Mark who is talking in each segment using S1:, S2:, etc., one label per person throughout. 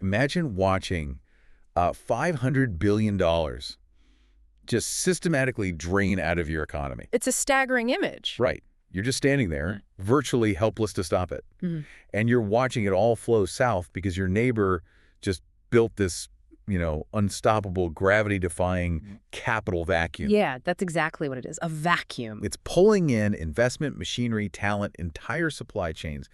S1: Imagine watching $500 billion just systematically drain out of your economy.
S2: It's a staggering image.
S1: Right. You're just standing there, virtually helpless to stop it. And you're watching it all flow south because your neighbor just built this, unstoppable, gravity-defying capital vacuum.
S2: Yeah, that's exactly what it is, a vacuum.
S1: It's pulling in investment, machinery, talent, entire supply chains.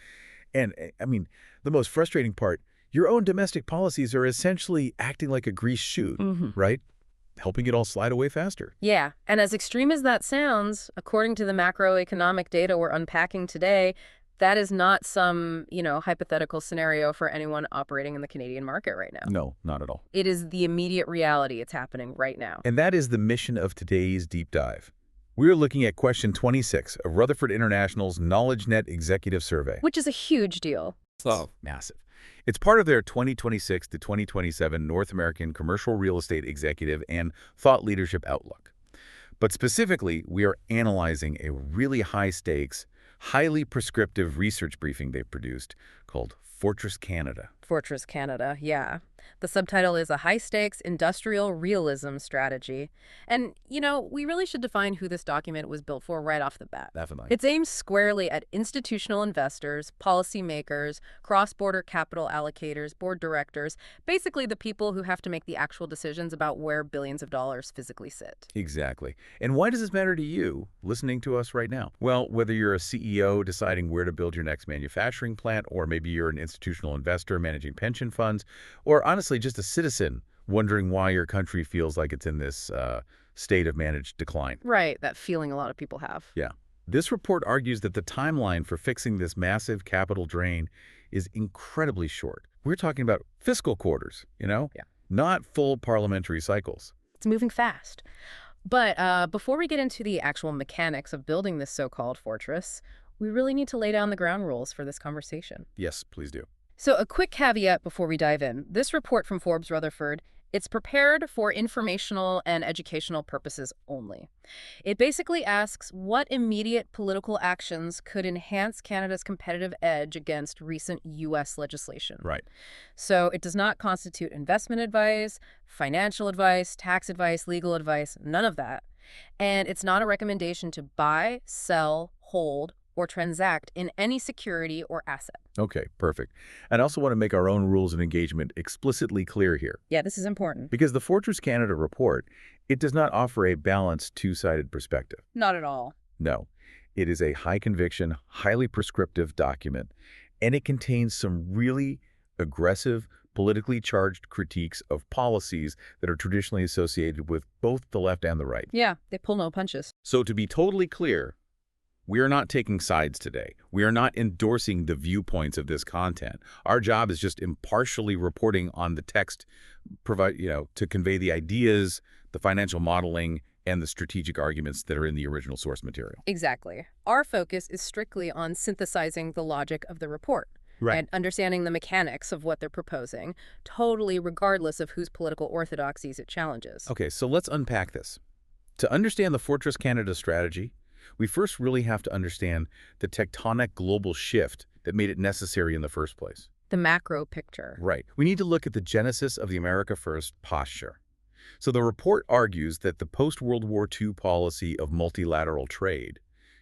S1: And, the most frustrating part, your own domestic policies are essentially acting like a greased chute, right? Helping it all slide away faster.
S2: Yeah, and as extreme as that sounds, according to the macroeconomic data we're unpacking today, that is not some, hypothetical scenario for anyone operating in the Canadian market right now.
S1: No, not at all.
S2: It is the immediate reality. It's happening right now.
S1: And that is the mission of today's deep dive. We're looking at question 26 of Rutherford International's KnowledgeNET Executive Survey.
S2: Which is a huge deal.
S1: Oh, massive. It's part of their 2026 to 2027 North American Commercial Real Estate Executive and Thought Leadership Outlook. But specifically, we are analyzing a really high-stakes, highly prescriptive research briefing they've produced called Fortress Canada.
S2: Fortress Canada, yeah. The subtitle is a High-Stakes Industrial Realism Strategy. And, we really should define who this document was built for right off the bat.
S1: Definitely.
S2: It's aimed squarely at institutional investors, policymakers, cross-border capital allocators, board directors, basically the people who have to make the actual decisions about where billions of dollars physically sit.
S1: Exactly. And why does this matter to you, listening to us right now? Well, whether you're a CEO deciding where to build your next manufacturing plant, or maybe you're an institutional investor managing pension funds, or honestly just a citizen wondering why your country feels like it's in this state of managed decline.
S2: Right, that feeling a lot of people have.
S1: Yeah. This report argues that the timeline for fixing this massive capital drain is incredibly short. We're talking about fiscal quarters,
S2: Yeah.
S1: not full parliamentary cycles.
S2: It's moving fast. But before we get into the actual mechanics of building this so-called fortress, we really need to lay down the ground rules for this conversation.
S1: Yes, please do.
S2: So a quick caveat before we dive in. This report from Forbes Rutherford, it's prepared for informational and educational purposes only. It basically asks what immediate political actions could enhance Canada's competitive edge against recent U.S. legislation.
S1: Right.
S2: So it does not constitute investment advice, financial advice, tax advice, legal advice, none of that. And it's not a recommendation to buy, sell, hold, or transact in any security or asset.
S1: Okay, perfect. And I also want to make our own rules of engagement explicitly clear here.
S2: Yeah, this is important.
S1: Because the Fortress Canada report, it does not offer a balanced two-sided perspective.
S2: Not at all.
S1: No. It is a high-conviction, highly prescriptive document, and it contains some really aggressive, politically charged critiques of policies that are traditionally associated with both the left and the right.
S2: Yeah, they pull no punches.
S1: So to be totally clear, we are not taking sides today. We are not endorsing the viewpoints of this content. Our job is just impartially reporting on the text, to convey the ideas, the financial modeling, and the strategic arguments that are in the original source material.
S2: Exactly. Our focus is strictly on synthesizing the logic of the report.
S1: Right.
S2: And understanding the mechanics of what they're proposing, totally regardless of whose political orthodoxies it challenges.
S1: Okay, so let's unpack this. To understand the Fortress Canada strategy, we first really have to understand the tectonic global shift that made it necessary in the first place.
S2: The macro picture.
S1: Right. We need to look at the genesis of the America First posture. So the report argues that the post-World War II policy of multilateral trade,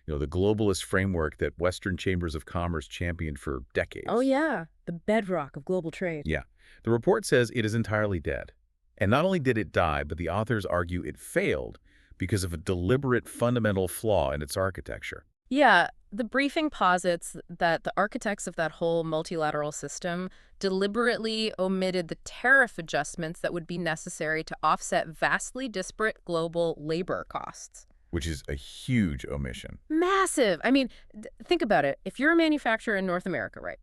S1: the globalist framework that Western chambers of commerce championed for decades.
S2: Oh, yeah. The bedrock of global trade.
S1: Yeah. The report says it is entirely dead. And not only did it die, but the authors argue it failed because of a deliberate fundamental flaw in its architecture.
S2: Yeah, the briefing posits that the architects of that whole multilateral system deliberately omitted the tariff adjustments that would be necessary to offset vastly disparate global labor costs.
S1: Which is a huge omission.
S2: Massive. I mean, think about it. If you're a manufacturer in North America, right,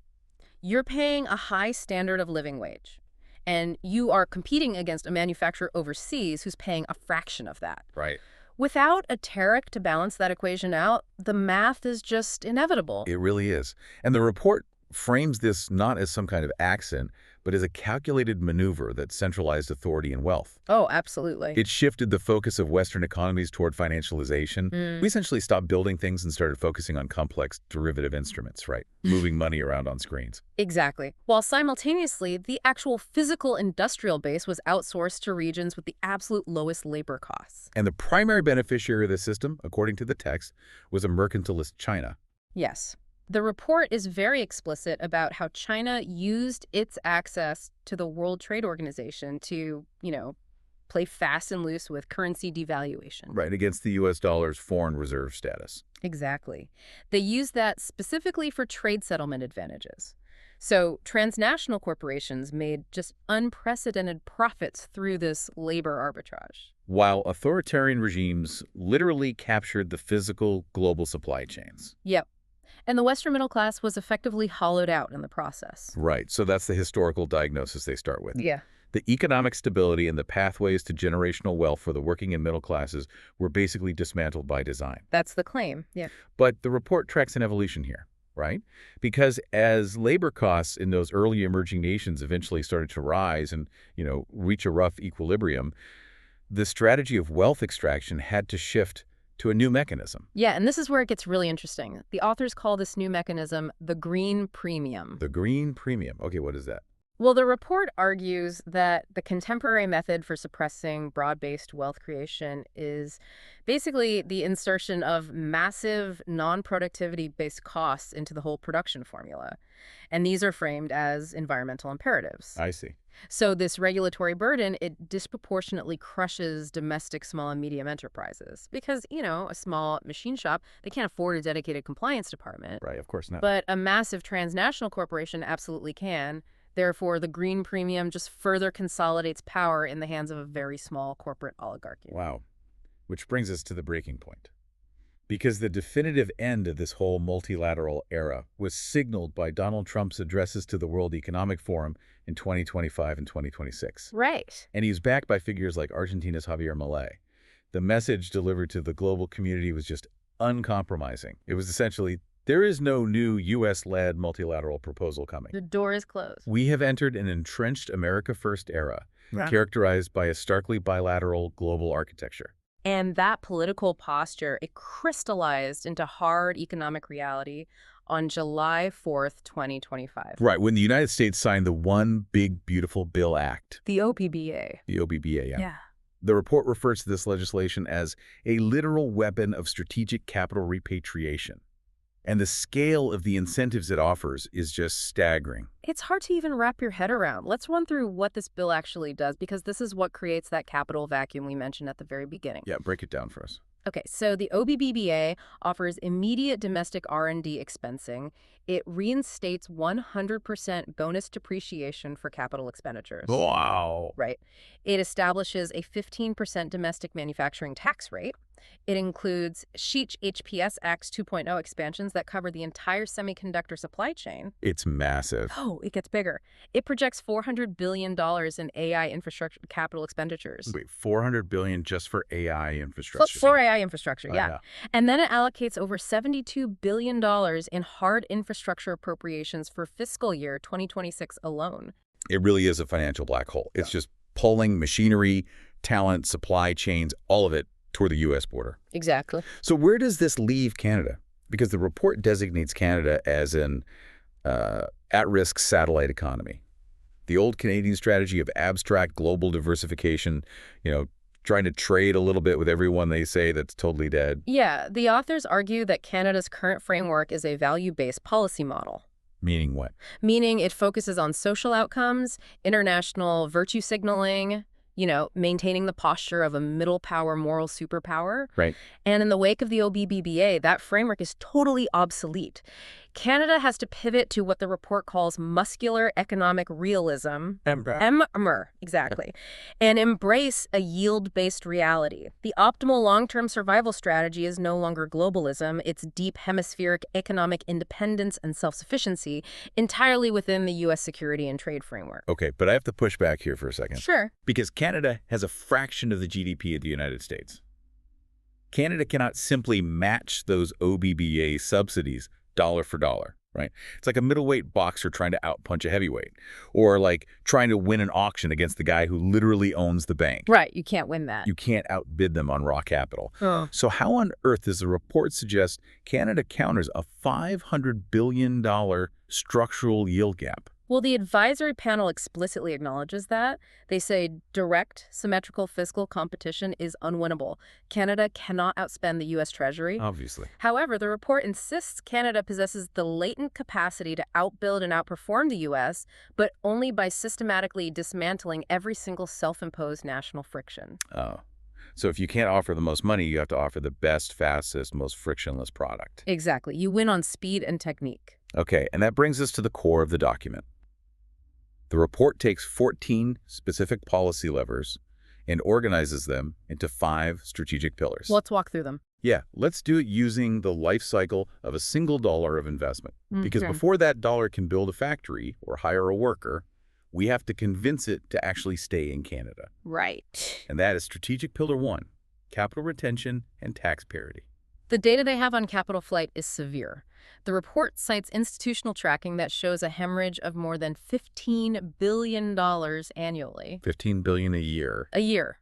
S2: you're paying a high standard of living wage. And you are competing against a manufacturer overseas who's paying a fraction of that.
S1: Right.
S2: Without a tariff to balance that equation out, the math is just inevitable.
S1: It really is. And the report frames this not as some kind of accident, but as a calculated maneuver that centralized authority and wealth.
S2: Oh, absolutely.
S1: It shifted the focus of Western economies toward financialization. We essentially stopped building things and started focusing on complex derivative instruments, right? Moving money around on screens.
S2: Exactly. While simultaneously, the actual physical industrial base was outsourced to regions with the absolute lowest labor costs.
S1: And the primary beneficiary of the system, according to the text, was a mercantilist China.
S2: Yes. The report is very explicit about how China used its access to the World Trade Organization to, play fast and loose with currency devaluation.
S1: Right, against the U.S. dollar's foreign reserve status.
S2: Exactly. They used that specifically for trade settlement advantages. So transnational corporations made just unprecedented profits through this labor arbitrage.
S1: While authoritarian regimes literally captured the physical global supply chains.
S2: Yep. And the Western middle class was effectively hollowed out in the process.
S1: Right, so that's the historical diagnosis they start with.
S2: Yeah.
S1: The economic stability and the pathways to generational wealth for the working and middle classes were basically dismantled by design.
S2: That's the claim, yeah.
S1: But the report tracks an evolution here, right? Because as labor costs in those early emerging nations eventually started to rise and, reach a rough equilibrium, the strategy of wealth extraction had to shift to a new mechanism.
S2: Yeah, and this is where it gets really interesting. The authors call this new mechanism the green premium.
S1: The green premium. Okay, what is that?
S2: Well, the report argues that the contemporary method for suppressing broad-based wealth creation is basically the insertion of massive non-productivity-based costs into the whole production formula. And these are framed as environmental imperatives.
S1: I see.
S2: So this regulatory burden, it disproportionately crushes domestic small and medium enterprises because, a small machine shop, they can't afford a dedicated compliance department.
S1: Right, of course not.
S2: But a massive transnational corporation absolutely can. Therefore, the green premium just further consolidates power in the hands of a very small corporate oligarchy.
S1: Wow. Which brings us to the breaking point. Because the definitive end of this whole multilateral era was signaled by Donald Trump's addresses to the World Economic Forum in 2025 and 2026.
S2: Right.
S1: And he's backed by figures like Argentina's Javier Milei. The message delivered to the global community was just uncompromising. It was essentially, there is no new U.S.-led multilateral proposal coming.
S2: The door is closed.
S1: We have entered an entrenched America First era, characterized by a starkly bilateral global architecture.
S2: And that political posture, it crystallized into hard economic reality on July 4th, 2025.
S1: Right, when the United States signed the One Big Beautiful Bill Act.
S2: The OBBBA.
S1: The OBBBA, yeah.
S2: Yeah.
S1: The report refers to this legislation as a literal weapon of strategic capital repatriation. And the scale of the incentives it offers is just staggering.
S2: It's hard to even wrap your head around. Let's run through what this bill actually does, because this is what creates that capital vacuum we mentioned at the very beginning.
S1: Yeah, break it down for us.
S2: Okay, so the OBBBA offers immediate domestic R&D expensing. It reinstates 100% bonus depreciation for capital expenditures.
S1: Wow.
S2: Right. It establishes a 15% domestic manufacturing tax rate. It includes Sheech HPS Acts 2.0 expansions that cover the entire semiconductor supply chain.
S1: It's massive.
S2: Oh, it gets bigger. It projects $400 billion in AI infrastructure capital expenditures.
S1: Wait, $400 billion just for AI infrastructure?
S2: For AI infrastructure, yeah.
S1: Yeah.
S2: And then it allocates over $72 billion in hard infrastructure appropriations for fiscal year 2026 alone.
S1: It really is a financial black hole. It's just pulling machinery, talent, supply chains, all of it toward the U.S. border.
S2: Exactly.
S1: So where does this leave Canada? Because the report designates Canada as an at-risk satellite economy. The old Canadian strategy of abstract global diversification, trying to trade a little bit with everyone they say, that's totally dead.
S2: Yeah, the authors argue that Canada's current framework is a value-based policy model.
S1: Meaning what?
S2: Meaning it focuses on social outcomes, international virtue signaling, maintaining the posture of a middle power moral superpower.
S1: Right.
S2: And in the wake of the OBBBA, that framework is totally obsolete. Canada has to pivot to what the report calls muscular economic realism. Exactly. And embrace a yield-based reality. The optimal long-term survival strategy is no longer globalism. It's deep hemispheric economic independence and self-sufficiency entirely within the U.S. security and trade framework.
S1: Okay, but I have to push back here for a second.
S2: Sure.
S1: Because Canada has a fraction of the GDP of the United States. Canada cannot simply match those OBBA subsidies dollar for dollar, right? It's like a middleweight boxer trying to outpunch a heavyweight, or like trying to win an auction against the guy who literally owns the bank.
S2: Right, you can't win that.
S1: You can't outbid them on raw capital.
S2: Oh.
S1: So how on earth does the report suggest Canada counters a $500 billion structural yield gap?
S2: Well, the advisory panel explicitly acknowledges that. They say direct, symmetrical fiscal competition is unwinnable. Canada cannot outspend the U.S. Treasury.
S1: Obviously.
S2: However, the report insists Canada possesses the latent capacity to outbuild and outperform the U.S., but only by systematically dismantling every single self-imposed national friction.
S1: Oh. So if you can't offer the most money, you have to offer the best, fastest, most frictionless product.
S2: Exactly. You win on speed and technique.
S1: Okay, and that brings us to the core of the document. The report takes 14 specific policy levers and organizes them into 5 strategic pillars.
S2: Let's walk through them.
S1: Yeah, let's do it using the life cycle of a single dollar of investment. Because
S2: Okay.
S1: before that dollar can build a factory or hire a worker, we have to convince it to actually stay in Canada.
S2: Right.
S1: And that is strategic pillar 1, capital retention and tax parity.
S2: The data they have on capital flight is severe. The report cites institutional tracking that shows a hemorrhage of more than $15 billion annually.
S1: $15 billion a year.
S2: A year.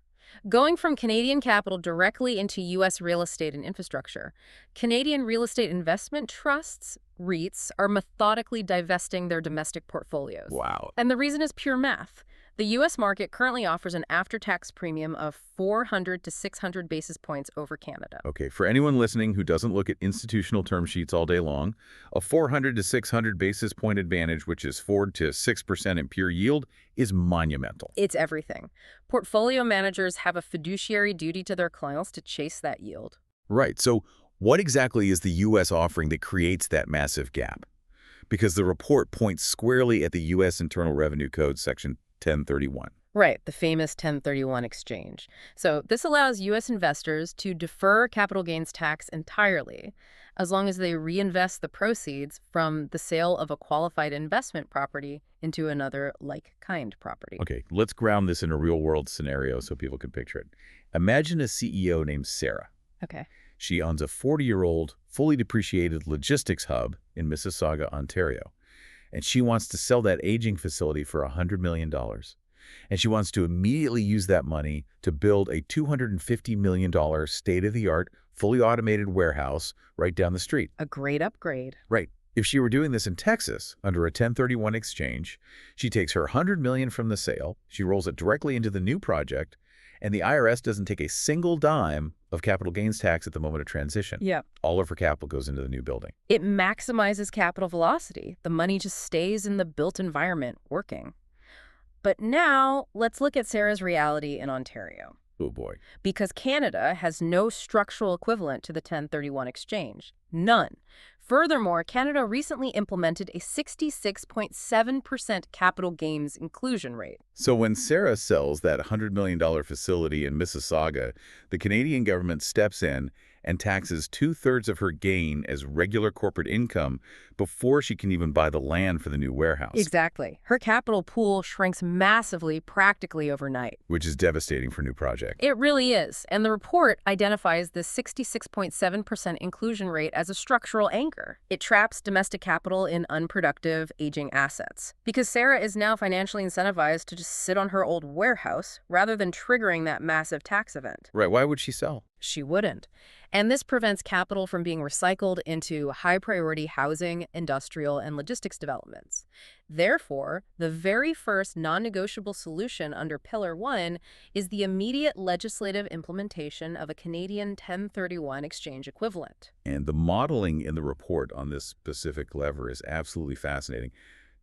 S2: Going from Canadian capital directly into U.S. real estate and infrastructure. Canadian real estate investment trusts, REITs, are methodically divesting their domestic portfolios.
S1: Wow.
S2: And the reason is pure math. The U.S. market currently offers an after-tax premium of 400 to 600 basis points over Canada.
S1: Okay, for anyone listening who doesn't look at institutional term sheets all day long, a 400 to 600 basis point advantage, which is 4 to 6% in pure yield, is monumental.
S2: It's everything. Portfolio managers have a fiduciary duty to their clients to chase that yield.
S1: Right, so what exactly is the U.S. offering that creates that massive gap? Because the report points squarely at the U.S. Internal Revenue Code Section 1031.
S2: Right, the famous 1031 exchange. So this allows U.S. investors to defer capital gains tax entirely, as long as they reinvest the proceeds from the sale of a qualified investment property into another like-kind property.
S1: Okay, let's ground this in a real-world scenario so people can picture it. Imagine a CEO named Sarah.
S2: Okay.
S1: She owns a 40-year-old, fully depreciated logistics hub in Mississauga, Ontario. And she wants to sell that aging facility for $100 million. And she wants to immediately use that money to build a $250 million state-of-the-art, fully automated warehouse right down the street.
S2: A great upgrade.
S1: Right. If she were doing this in Texas under a 1031 exchange, she takes her $100 million from the sale, she rolls it directly into the new project, and the IRS doesn't take a single dime of capital gains tax at the moment of transition.
S2: Yeah.
S1: All of her capital goes into the new building.
S2: It maximizes capital velocity. The money just stays in the built environment working. But now, let's look at Sarah's reality in Ontario.
S1: Oh boy.
S2: Because Canada has no structural equivalent to the 1031 exchange. None. Furthermore, Canada recently implemented a 66.7% capital gains inclusion rate.
S1: So when Sarah sells that $100 million facility in Mississauga, the Canadian government steps in and taxes 2/3 of her gain as regular corporate income before she can even buy the land for the new warehouse.
S2: Exactly. Her capital pool shrinks massively, practically overnight.
S1: Which is devastating for new projects.
S2: It really is. And the report identifies this 66.7% inclusion rate as a structural anchor. It traps domestic capital in unproductive, aging assets. Because Sarah is now financially incentivized to just sit on her old warehouse rather than triggering that massive tax event.
S1: Right, why would she sell?
S2: She wouldn't. And this prevents capital from being recycled into high-priority housing, industrial, and logistics developments. Therefore, the very first non-negotiable solution under Pillar 1 is the immediate legislative implementation of a Canadian 1031 exchange equivalent.
S1: And the modeling in the report on this specific lever is absolutely fascinating.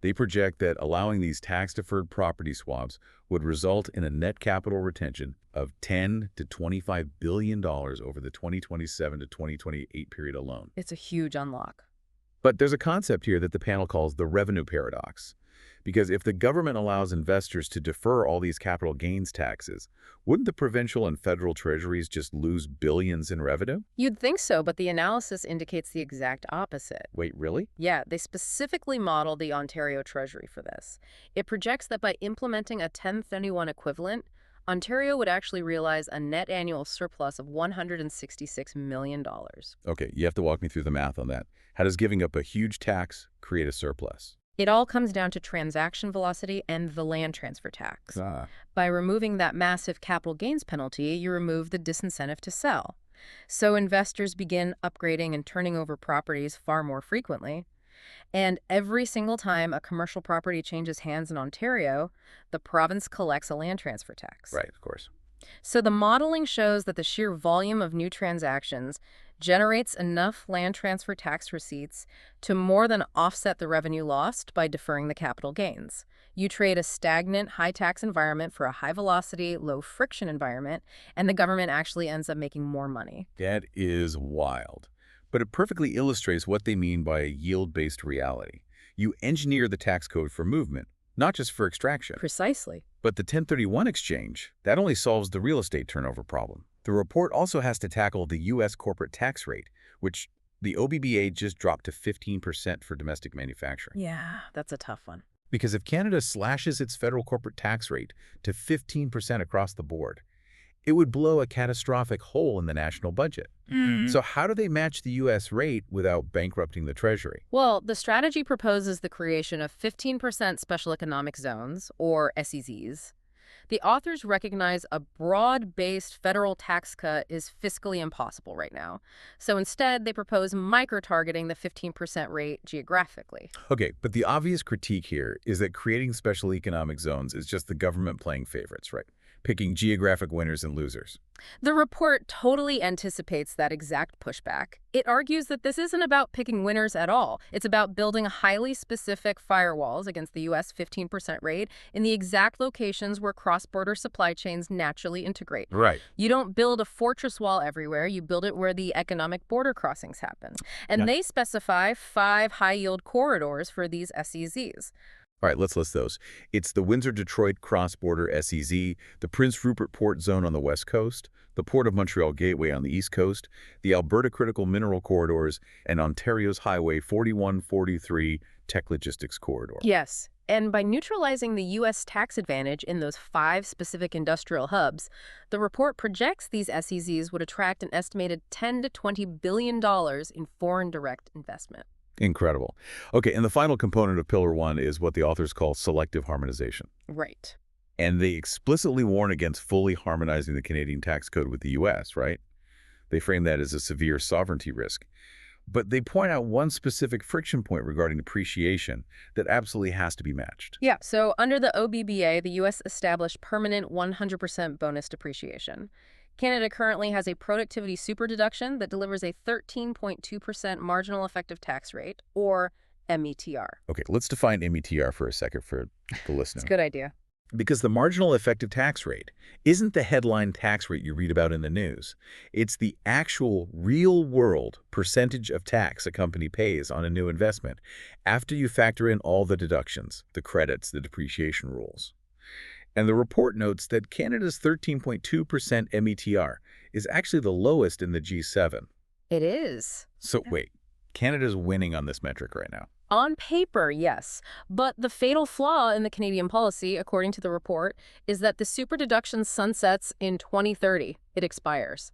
S1: They project that allowing these tax-deferred property swaps would result in a net capital retention of $10 to $25 billion over the 2027 to 2028 period alone.
S2: It's a huge unlock.
S1: But there's a concept here that the panel calls the revenue paradox. Because if the government allows investors to defer all these capital gains taxes, wouldn't the provincial and federal treasuries just lose billions in revenue?
S2: You'd think so, but the analysis indicates the exact opposite.
S1: Wait, really?
S2: Yeah, they specifically modeled the Ontario Treasury for this. It projects that by implementing a 1031 equivalent, Ontario would actually realize a net annual surplus of $166 million.
S1: Okay, you have to walk me through the math on that. How does giving up a huge tax create a surplus?
S2: It all comes down to transaction velocity and the land transfer tax.
S1: Ah,
S2: By removing that massive capital gains penalty, you remove the disincentive to sell. So investors begin upgrading and turning over properties far more frequently. And every single time a commercial property changes hands in Ontario, the province collects a land transfer tax.
S1: right, of course.
S2: So the modeling shows that the sheer volume of new transactions generates enough land transfer tax receipts to more than offset the revenue lost by deferring the capital gains. You trade a stagnant, high-tax environment for a high-velocity, low-friction environment, and the government actually ends up making more money.
S1: That is wild. But it perfectly illustrates what they mean by a yield-based reality. You engineer the tax code for movement, not just for extraction.
S2: Precisely.
S1: But the 1031 exchange, that only solves the real estate turnover problem. The report also has to tackle the U.S. corporate tax rate, which the OBBBA just dropped to 15% for domestic manufacturing.
S2: Yeah, that's a tough one.
S1: Because if Canada slashes its federal corporate tax rate to 15% across the board, it would blow a catastrophic hole in the national budget. So how do they match the U.S. rate without bankrupting the Treasury?
S2: Well, the strategy proposes the creation of 15% special economic zones, or SEZs. The authors recognize a broad-based federal tax cut is fiscally impossible right now. So instead, they propose micro-targeting the 15% rate geographically.
S1: Okay, but the obvious critique here is that creating special economic zones is just the government playing favorites, right? Picking geographic winners and losers.
S2: The report totally anticipates that exact pushback. It argues that this isn't about picking winners at all. It's about building highly specific firewalls against the U.S. 15% rate in the exact locations where cross-border supply chains naturally integrate.
S1: Right.
S2: You don't build a fortress wall everywhere. You build it where the economic border crossings happen. And they specify 5 high-yield corridors for these SEZs.
S1: All right, let's list those. It's the Windsor-Detroit cross-border SEZ, the Prince Rupert Port Zone on the west coast, the Port of Montreal Gateway on the east coast, the Alberta Critical Mineral Corridors, and Ontario's Highway 4143 Tech Logistics Corridor.
S2: Yes, and by neutralizing the U.S. tax advantage in those 5 specific industrial hubs, the report projects these SEZs would attract an estimated $10 to $20 billion in foreign direct investment.
S1: Incredible. Okay, and the final component of Pillar 1 is what the authors call selective harmonization.
S2: Right.
S1: And they explicitly warn against fully harmonizing the Canadian tax code with the U.S., right? They frame that as a severe sovereignty risk. But they point out one specific friction point regarding depreciation that absolutely has to be matched.
S2: Yeah, so under the OBBBA, the U.S. established permanent 100% bonus depreciation. Canada currently has a productivity superdeduction that delivers a 13.2% marginal effective tax rate, or METR.
S1: Okay, let's define METR for a second for the listener.
S2: It's a good idea.
S1: Because the marginal effective tax rate isn't the headline tax rate you read about in the news. It's the actual real-world percentage of tax a company pays on a new investment after you factor in all the deductions, the credits, the depreciation rules. And the report notes that Canada's 13.2% METR is actually the lowest in the G7.
S2: It is.
S1: So wait, Canada's winning on this metric right now.
S2: On paper, yes. But the fatal flaw in the Canadian policy, according to the report, is that the superdeduction sunsets in 2030. It expires.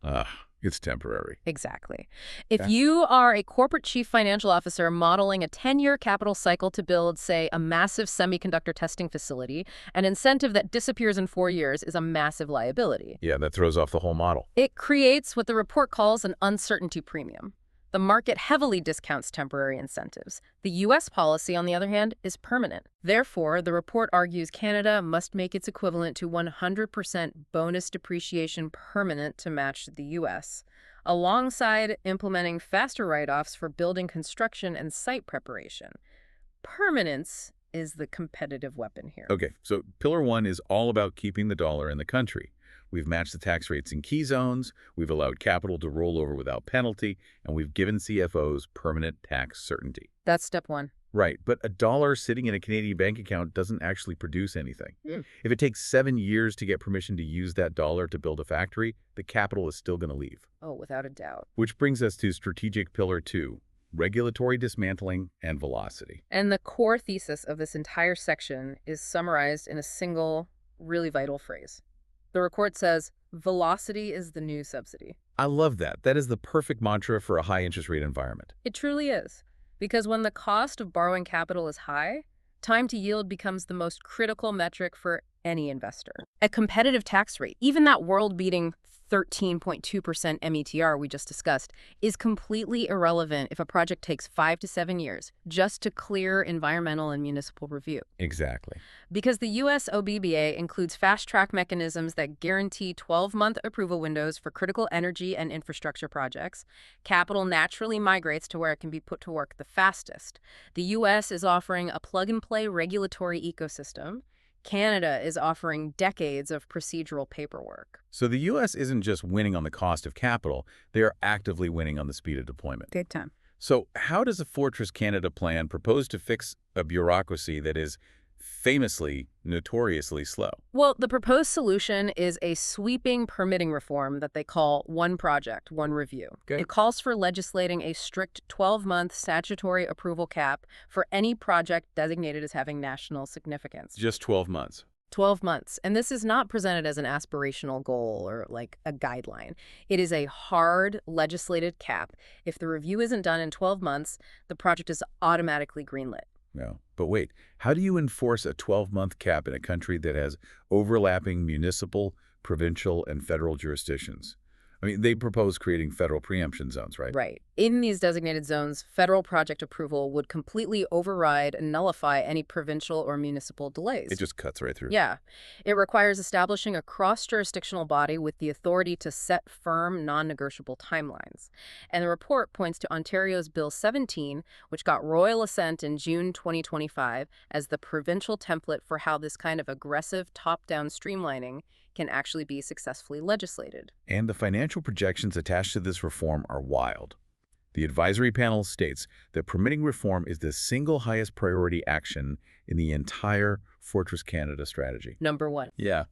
S1: It's temporary.
S2: Exactly. If you are a corporate chief financial officer modeling a 10-year capital cycle to build, say, a massive semiconductor testing facility, an incentive that disappears in 4 years is a massive liability.
S1: Yeah, that throws off the whole model.
S2: It creates what the report calls an uncertainty premium. The market heavily discounts temporary incentives. The U.S. policy, on the other hand, is permanent. Therefore, the report argues Canada must make its equivalent to 100% bonus depreciation permanent to match the U.S., alongside implementing faster write-offs for building construction and site preparation. Permanence is the competitive weapon here.
S1: Okay, so Pillar 1 is all about keeping the dollar in the country. We've matched the tax rates in key zones, we've allowed capital to roll over without penalty, and we've given CFOs permanent tax certainty.
S2: That's step 1.
S1: Right, but a dollar sitting in a Canadian bank account doesn't actually produce anything. If it takes 7 years to get permission to use that dollar to build a factory, the capital is still going to leave.
S2: Oh, without a doubt.
S1: Which brings us to strategic Pillar 2, regulatory dismantling and velocity.
S2: And the core thesis of this entire section is summarized in a single, really vital phrase. The report says, velocity is the new subsidy.
S1: I love that. That is the perfect mantra for a high interest rate environment.
S2: It truly is. Because when the cost of borrowing capital is high, time to yield becomes the most critical metric for any investor. A competitive tax rate, even that world-beating 13.2% METR we just discussed, is completely irrelevant if a project takes 5 to 7 years just to clear environmental and municipal review.
S1: Exactly.
S2: Because the U.S. OBBBA includes fast-track mechanisms that guarantee 12-month approval windows for critical energy and infrastructure projects, capital naturally migrates to where it can be put to work the fastest. The U.S. is offering a plug-and-play regulatory ecosystem. Canada is offering decades of procedural paperwork.
S1: So the U.S. isn't just winning on the cost of capital, they are actively winning on the speed of deployment.
S2: Big time.
S1: So how does a Fortress Canada plan propose to fix a bureaucracy that is famously, notoriously slow?
S2: Well, the proposed solution is a sweeping permitting reform that they call One Project, One Review.
S1: Okay.
S2: It calls for legislating a strict 12-month statutory approval cap for any project designated as having national significance.
S1: Just 12 months.
S2: 12 months. And this is not presented as an aspirational goal or like a guideline. It is a hard legislated cap. If the review isn't done in 12 months, the project is automatically greenlit.
S1: No. But wait, how do you enforce a 12-month cap in a country that has overlapping municipal, provincial, and federal jurisdictions? I mean, they propose creating federal preemption zones, right?
S2: Right. In these designated zones, federal project approval would completely override and nullify any provincial or municipal delays.
S1: It just cuts right through.
S2: Yeah. It requires establishing a cross-jurisdictional body with the authority to set firm, non-negotiable timelines. And the report points to Ontario's Bill 17, which got royal assent in June 2025, as the provincial template for how this kind of aggressive top-down streamlining can actually be successfully legislated.
S1: And the financial projections attached to this reform are wild. The advisory panel states that permitting reform is the single highest priority action in the entire Fortress Canada strategy.
S2: Number one.
S1: Yeah.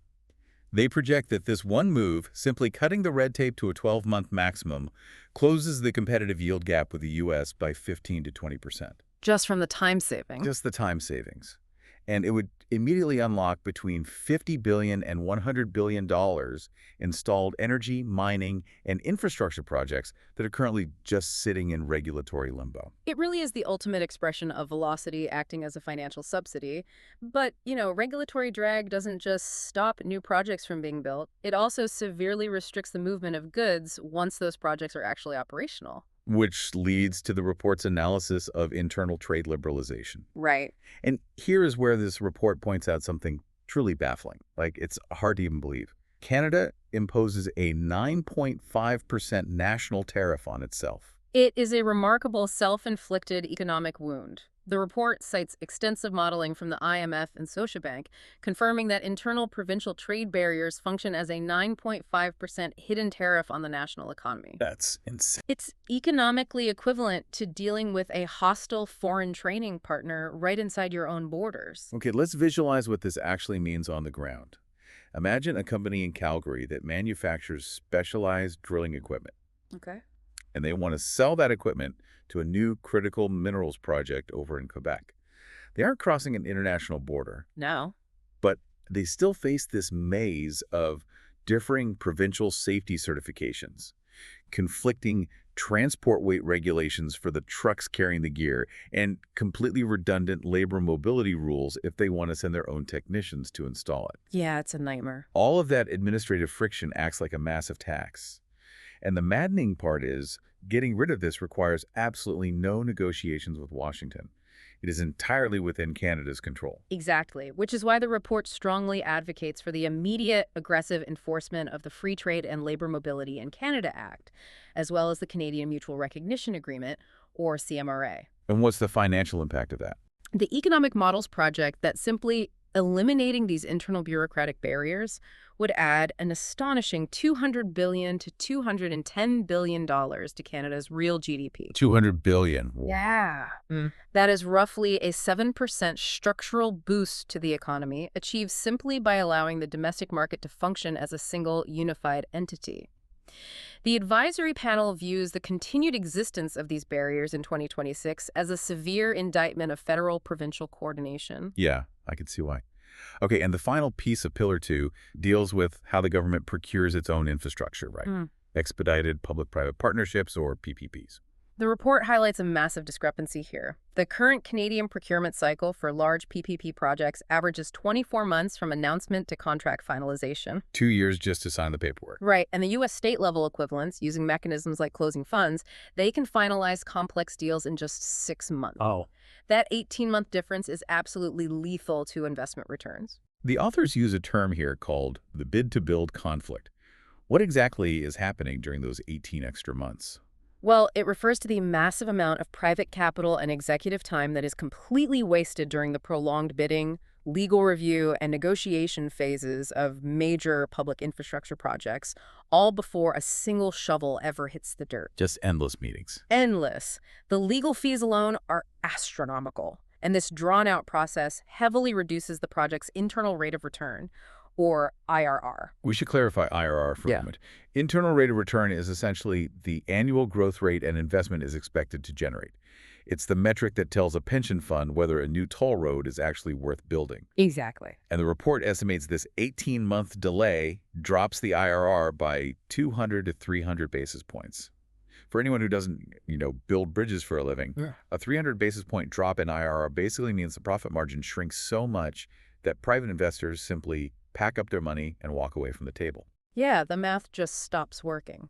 S1: They project that this one move, simply cutting the red tape to a 12-month maximum, closes the competitive yield gap with the U.S. by 15 to 20%.
S2: Just from the time saving.
S1: Just the time savings. And it would immediately unlock between $50 billion and $100 billion in stalled energy, mining, and infrastructure projects that are currently just sitting in regulatory limbo.
S2: It really is the ultimate expression of velocity acting as a financial subsidy. But, regulatory drag doesn't just stop new projects from being built. It also severely restricts the movement of goods once those projects are actually operational.
S1: Which leads to the report's analysis of internal trade liberalization.
S2: Right.
S1: And here is where this report points out something truly baffling. Like, it's hard to even believe. Canada imposes a 9.5% national tariff on itself.
S2: It is a remarkable self-inflicted economic wound. The report cites extensive modeling from the IMF and Scotiabank, confirming that internal provincial trade barriers function as a 9.5% hidden tariff on the national economy.
S1: That's insane.
S2: It's economically equivalent to dealing with a hostile foreign trading partner right inside your own borders.
S1: Okay, let's visualize what this actually means on the ground. Imagine a company in Calgary that manufactures specialized drilling equipment.
S2: Okay.
S1: And they want to sell that equipment to a new critical minerals project over in Quebec. They aren't crossing an international border.
S2: No.
S1: But they still face this maze of differing provincial safety certifications, conflicting transport weight regulations for the trucks carrying the gear, and completely redundant labor mobility rules if they want to send their own technicians to install it.
S2: Yeah, it's a nightmare.
S1: All of that administrative friction acts like a massive tax. And the maddening part is, getting rid of this requires absolutely no negotiations with Washington. It is entirely within Canada's control.
S2: Exactly, which is why the report strongly advocates for the immediate aggressive enforcement of the Free Trade and Labor Mobility in Canada Act, as well as the Canadian Mutual Recognition Agreement, or CMRA.
S1: And what's the financial impact of that?
S2: The Economic Models Project that simply eliminating these internal bureaucratic barriers would add an astonishing $200 billion to $210 billion to Canada's real GDP.
S1: $200 billion.
S2: Yeah. That is roughly a 7% structural boost to the economy, achieved simply by allowing the domestic market to function as a single, unified entity. The advisory panel views the continued existence of these barriers in 2026 as a severe indictment of federal-provincial coordination.
S1: Yeah, I can see why. Okay, and the final piece of Pillar 2 deals with how the government procures its own infrastructure, right?
S2: Hmm.
S1: Expedited public-private partnerships, or PPPs.
S2: The report highlights a massive discrepancy here. The current Canadian procurement cycle for large PPP projects averages 24 months from announcement to contract finalization.
S1: 2 years just to sign the paperwork.
S2: Right, and the U.S. state-level equivalents, using mechanisms like closing funds, they can finalize complex deals in just 6 months.
S1: Oh.
S2: That 18-month difference is absolutely lethal to investment returns.
S1: The authors use a term here called the bid-to-build conflict. What exactly is happening during those 18 extra months?
S2: Well, it refers to the massive amount of private capital and executive time that is completely wasted during the prolonged bidding, legal review, and negotiation phases of major public infrastructure projects, all before a single shovel ever hits the dirt.
S1: Just endless meetings.
S2: Endless. The legal fees alone are astronomical, and this drawn-out process heavily reduces the project's internal rate of return, or IRR.
S1: We should clarify IRR for a
S2: Yeah.
S1: moment. Internal rate of return is essentially the annual growth rate an investment is expected to generate. It's the metric that tells a pension fund whether a new toll road is actually worth building.
S2: Exactly.
S1: And the report estimates this 18-month delay drops the IRR by 200 to 300 basis points. For anyone who doesn't, build bridges for a living, a 300 basis point drop in IRR basically means the profit margin shrinks so much that private investors simply pack up their money and walk away from the table.
S2: Yeah, the math just stops working.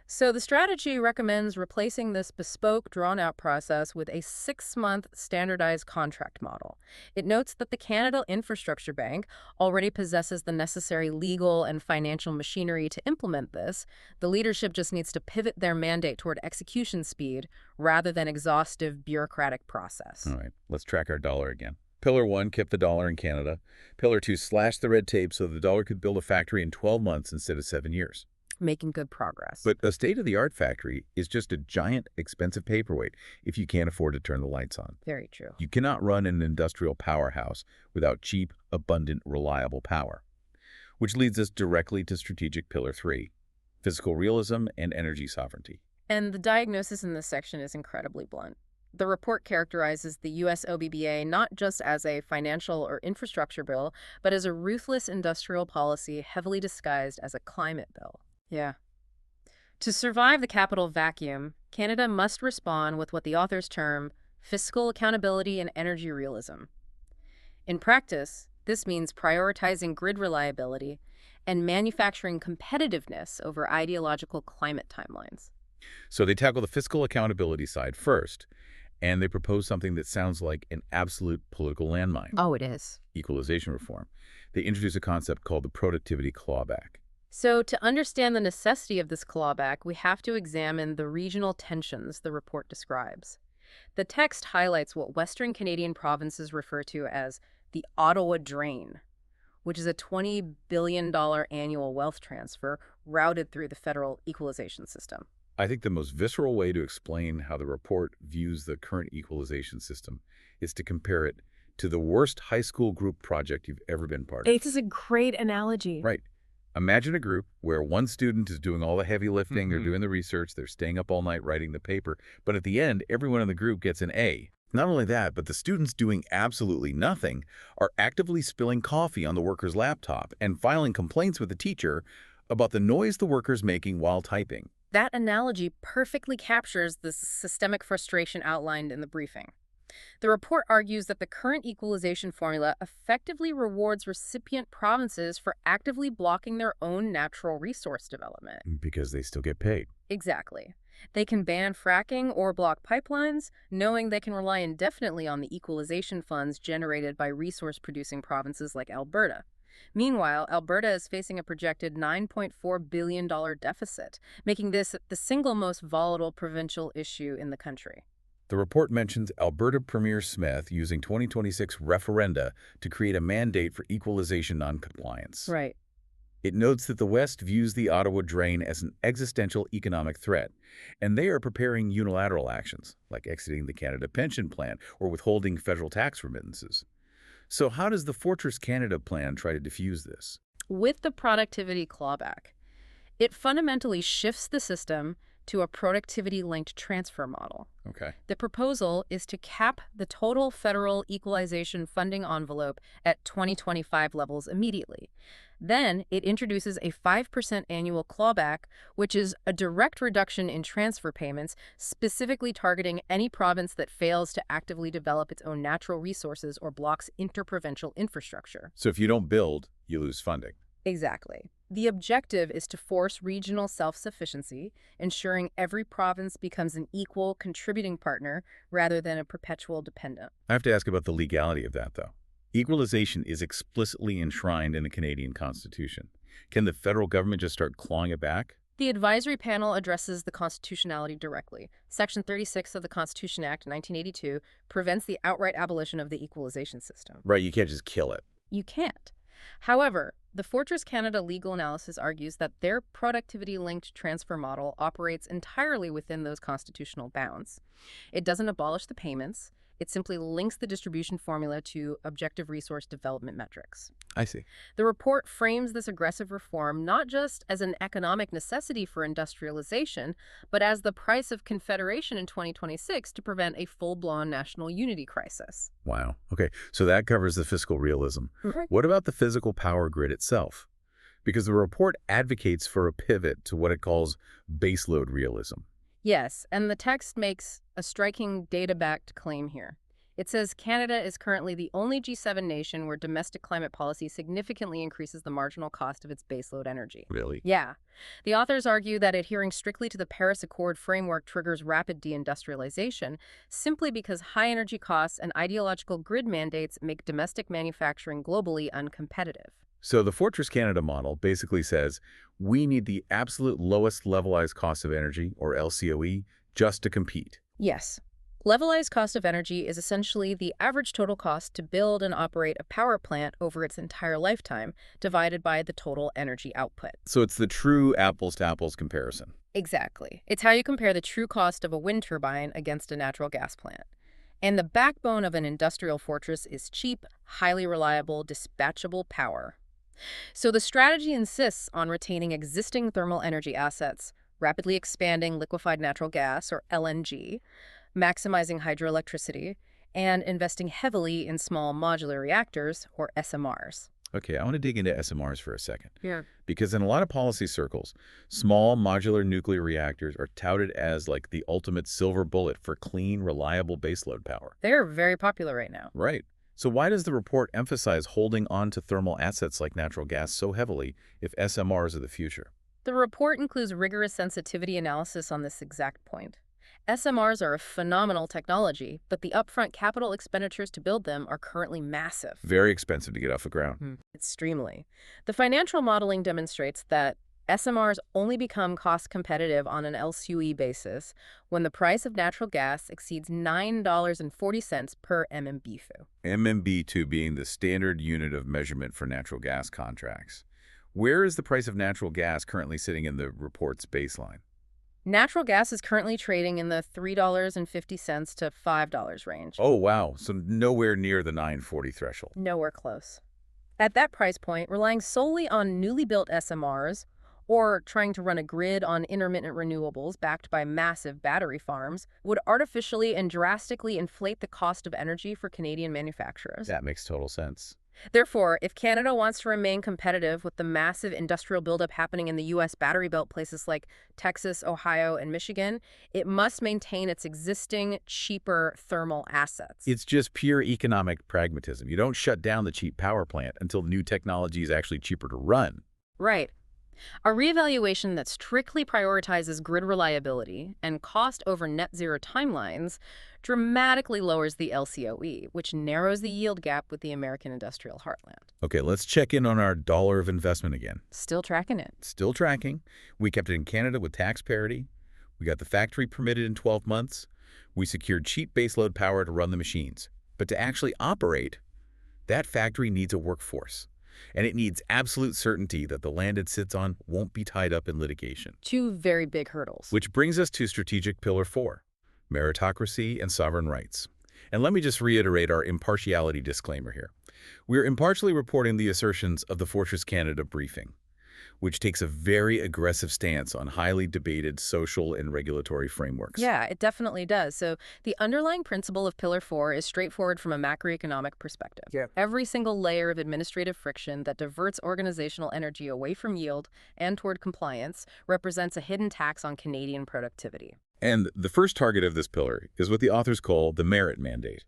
S2: So the strategy recommends replacing this bespoke, drawn-out process with a 6-month standardized contract model. It notes that the Canada Infrastructure Bank already possesses the necessary legal and financial machinery to implement this. The leadership just needs to pivot their mandate toward execution speed rather than exhaustive bureaucratic process.
S1: All right, let's track our dollar again. Pillar 1 kept the dollar in Canada. Pillar 2 slashed the red tape so the dollar could build a factory in 12 months instead of 7 years.
S2: Making good progress.
S1: But a state-of-the-art factory is just a giant, expensive paperweight if you can't afford to turn the lights on.
S2: Very true.
S1: You cannot run an industrial powerhouse without cheap, abundant, reliable power. Which leads us directly to strategic Pillar 3, physical realism and energy sovereignty.
S2: And the diagnosis in this section is incredibly blunt. The report characterizes the U.S. OBBBA not just as a financial or infrastructure bill, but as a ruthless industrial policy heavily disguised as a climate bill. Yeah. To survive the capital vacuum, Canada must respond with what the authors term fiscal accountability and energy realism. In practice, this means prioritizing grid reliability and manufacturing competitiveness over ideological climate timelines.
S1: So they tackle the fiscal accountability side first, and they propose something that sounds like an absolute political landmine.
S2: Oh, it is.
S1: Equalization reform. They introduce a concept called the productivity clawback.
S2: So to understand the necessity of this clawback, we have to examine the regional tensions the report describes. The text highlights what Western Canadian provinces refer to as the Ottawa Drain, which is a $20 billion annual wealth transfer routed through the federal equalization system.
S1: I think the most visceral way to explain how the report views the current equalization system is to compare it to the worst high school group project you've ever been part of.
S2: This is a great analogy.
S1: Right. Imagine a group where one student is doing all the heavy lifting, they're doing the research, they're staying up all night writing the paper, but at the end, everyone in the group gets an A. Not only that, but the students doing absolutely nothing are actively spilling coffee on the worker's laptop and filing complaints with the teacher about the noise the worker's making while typing.
S2: That analogy perfectly captures the systemic frustration outlined in the briefing. The report argues that the current equalization formula effectively rewards recipient provinces for actively blocking their own natural resource development.
S1: Because they still get paid.
S2: Exactly. They can ban fracking or block pipelines, knowing they can rely indefinitely on the equalization funds generated by resource-producing provinces like Alberta. Meanwhile, Alberta is facing a projected $9.4 billion deficit, making this the single most volatile provincial issue in the country.
S1: The report mentions Alberta Premier Smith using 2026 referenda to create a mandate for equalization noncompliance.
S2: Right.
S1: It notes that the West views the Ottawa Drain as an existential economic threat, and they are preparing unilateral actions, like exiting the Canada Pension Plan or withholding federal tax remittances. So how does the Fortress Canada plan try to diffuse this?
S2: With the productivity clawback, it fundamentally shifts the system to a productivity-linked transfer model.
S1: Okay.
S2: The proposal is to cap the total federal equalization funding envelope at 2025 levels immediately. Then it introduces a 5% annual clawback, which is a direct reduction in transfer payments, specifically targeting any province that fails to actively develop its own natural resources or blocks interprovincial infrastructure.
S1: So if you don't build, you lose funding.
S2: Exactly. The objective is to force regional self-sufficiency, ensuring every province becomes an equal contributing partner rather than a perpetual dependent.
S1: I have to ask about the legality of that, though. Equalization is explicitly enshrined in the Canadian Constitution. Can the federal government just start clawing it back?
S2: The advisory panel addresses the constitutionality directly. Section 36 of the Constitution Act 1982 prevents the outright abolition of the equalization system.
S1: Right, you can't just kill it.
S2: You can't. However, the Fortress Canada legal analysis argues that their productivity-linked transfer model operates entirely within those constitutional bounds. It doesn't abolish the payments. It simply links the distribution formula to objective resource development metrics.
S1: I see.
S2: The report frames this aggressive reform not just as an economic necessity for industrialization, but as the price of confederation in 2026 to prevent a full-blown national unity crisis.
S1: Wow. Okay, so that covers the fiscal realism.
S2: Right.
S1: What about the physical power grid itself? Because the report advocates for a pivot to what it calls baseload realism.
S2: Yes, and the text makes a striking data-backed claim here. It says Canada is currently the only G7 nation where domestic climate policy significantly increases the marginal cost of its baseload energy.
S1: Really?
S2: Yeah. The authors argue that adhering strictly to the Paris Accord framework triggers rapid deindustrialization simply because high energy costs and ideological grid mandates make domestic manufacturing globally uncompetitive.
S1: So the Fortress Canada model basically says we need the absolute lowest levelized cost of energy, or LCOE, just to compete.
S2: Yes. Levelized cost of energy is essentially the average total cost to build and operate a power plant over its entire lifetime, divided by the total energy output.
S1: So it's the true apples-to-apples comparison.
S2: Exactly. It's how you compare the true cost of a wind turbine against a natural gas plant. And the backbone of an industrial fortress is cheap, highly reliable, dispatchable power. So the strategy insists on retaining existing thermal energy assets, rapidly expanding liquefied natural gas, or LNG, maximizing hydroelectricity, and investing heavily in small modular reactors, or SMRs.
S1: Okay, I want to dig into SMRs for a second.
S2: Yeah.
S1: Because in a lot of policy circles, small modular nuclear reactors are touted as like the ultimate silver bullet for clean, reliable baseload power.
S2: They're very popular right now.
S1: Right. So why does the report emphasize holding on to thermal assets like natural gas so heavily if SMRs are the future?
S2: The report includes rigorous sensitivity analysis on this exact point. SMRs are a phenomenal technology, but the upfront capital expenditures to build them are currently massive.
S1: Very expensive to get off the ground.
S2: Extremely. The financial modeling demonstrates that SMRs only become cost competitive on an LCOE basis when the price of natural gas exceeds $9.40 per MMBtu.
S1: MMBtu being the standard unit of measurement for natural gas contracts. Where is the price of natural gas currently sitting in the report's baseline?
S2: Natural gas is currently trading in the $3.50 to $5 range.
S1: Oh, wow. So nowhere near the 940 threshold.
S2: Nowhere close. At that price point, relying solely on newly built SMRs or trying to run a grid on intermittent renewables backed by massive battery farms would artificially and drastically inflate the cost of energy for Canadian manufacturers.
S1: That makes total sense.
S2: Therefore, if Canada wants to remain competitive with the massive industrial buildup happening in the U.S. battery belt places like Texas, Ohio, and Michigan, it must maintain its existing, cheaper thermal assets.
S1: It's just pure economic pragmatism. You don't shut down the cheap power plant until new technology is actually cheaper to run.
S2: Right. A reevaluation that strictly prioritizes grid reliability and cost over net zero timelines dramatically lowers the LCOE, which narrows the yield gap with the American industrial heartland.
S1: Okay, let's check in on our dollar of investment again.
S2: Still tracking it.
S1: Still tracking. We kept it in Canada with tax parity. We got the factory permitted in 12 months. We secured cheap baseload power to run the machines. But to actually operate, that factory needs a workforce. And it needs absolute certainty that the land it sits on won't be tied up in litigation.
S2: Two very big hurdles.
S1: Which brings us to strategic pillar 4, meritocracy and sovereign rights. And let me just reiterate our impartiality disclaimer here. We're impartially reporting the assertions of the Fortress Canada briefing. which takes a very aggressive stance on highly debated social and regulatory frameworks.
S2: Yeah, it definitely does. So the underlying principle of Pillar 4 is straightforward from a macroeconomic perspective.
S1: Yeah.
S2: Every single layer of administrative friction that diverts organizational energy away from yield and toward compliance represents a hidden tax on Canadian productivity.
S1: And the first target of this pillar is what the authors call the merit mandate.